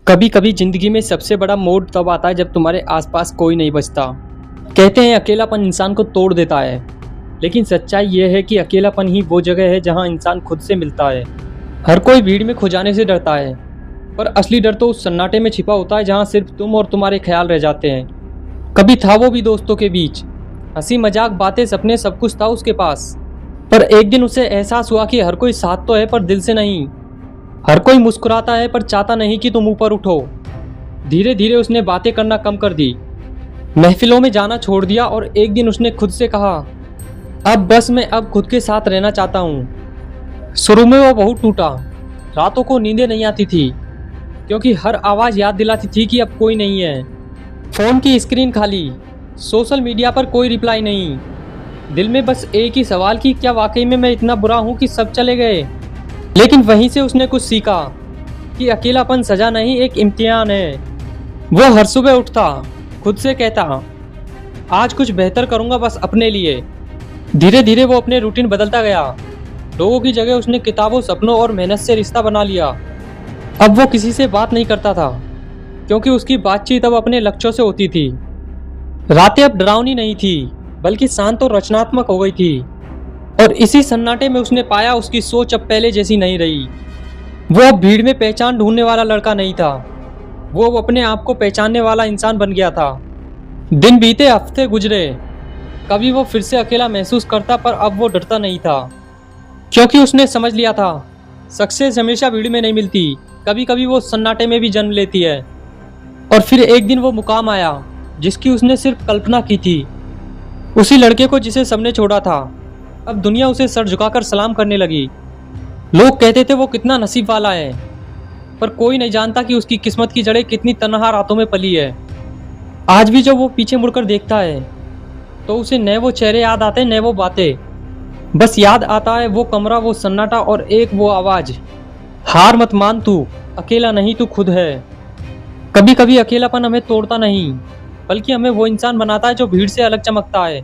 कभी कभी जिंदगी में सबसे बड़ा मोड़ तब आता है जब तुम्हारे आसपास कोई नहीं बचता। कहते हैं अकेलापन इंसान को तोड़ देता है, लेकिन सच्चाई यह है कि अकेलापन ही वो जगह है जहां इंसान खुद से मिलता है। हर कोई भीड़ में खो जाने से डरता है, पर असली डर तो उस सन्नाटे में छिपा होता है जहां सिर्फ तुम और तुम्हारे ख्याल रह जाते हैं। कभी था वो भी दोस्तों के बीच, हंसी मजाक बातें सपने सब कुछ था उसके पास। पर एक दिन उसे एहसास हुआ कि हर कोई साथ तो है पर दिल से नहीं। हर कोई मुस्कुराता है पर चाहता नहीं कि तुम ऊपर उठो। धीरे धीरे उसने बातें करना कम कर दी, महफिलों में जाना छोड़ दिया और एक दिन उसने खुद से कहा, अब बस मैं अब खुद के साथ रहना चाहता हूँ। शुरू में वो बहुत टूटा, रातों को नींदें नहीं आती थी क्योंकि हर आवाज़ याद दिलाती थी कि अब कोई नहीं है। फ़ोन की स्क्रीन खाली, सोशल मीडिया पर कोई रिप्लाई नहीं। दिल में बस एक ही सवाल कि क्या वाकई में मैं इतना बुरा हूँ कि सब चले गए। लेकिन वहीं से उसने कुछ सीखा कि अकेलापन सजा नहीं, एक इम्तिहान है। वो हर सुबह उठता, खुद से कहता, आज कुछ बेहतर करूँगा बस अपने लिए। धीरे धीरे वो अपने रूटीन बदलता गया। लोगों की जगह उसने किताबों, सपनों और मेहनत से रिश्ता बना लिया। अब वो किसी से बात नहीं करता था क्योंकि उसकी बातचीत अब अपने लक्ष्यों से होती थी। रातें अब डरावनी नहीं थी बल्कि शांत और रचनात्मक हो गई थी। और इसी सन्नाटे में उसने पाया उसकी सोच अब पहले जैसी नहीं रही। वो अब भीड़ में पहचान ढूंढने वाला लड़का नहीं था, वो अब अपने आप को पहचानने वाला इंसान बन गया था। दिन बीते, हफ्ते गुजरे, कभी वो फिर से अकेला महसूस करता पर अब वो डरता नहीं था क्योंकि उसने समझ लिया था सक्सेस हमेशा भीड़ में नहीं मिलती, कभी कभी वो सन्नाटे में भी जन्म लेती है। और फिर एक दिन वो मुकाम आया जिसकी उसने सिर्फ कल्पना की थी। उसी लड़के को जिसे सबने छोड़ा था, अब दुनिया उसे सर झुकाकर सलाम करने लगी। लोग कहते थे वो कितना नसीब वाला है, पर कोई नहीं जानता कि उसकी किस्मत की जड़ें कितनी तन्हा रातों में पली है। आज भी जब वो पीछे मुड़कर देखता है तो उसे न वो चेहरे याद आते न वो बातें, बस याद आता है वो कमरा, वो सन्नाटा और एक वो आवाज़, हार मत मान, तू अकेला नहीं, तू खुद है। कभी कभी अकेलापन हमें तोड़ता नहीं बल्कि हमें वो इंसान बनाता है जो भीड़ से अलग चमकता है।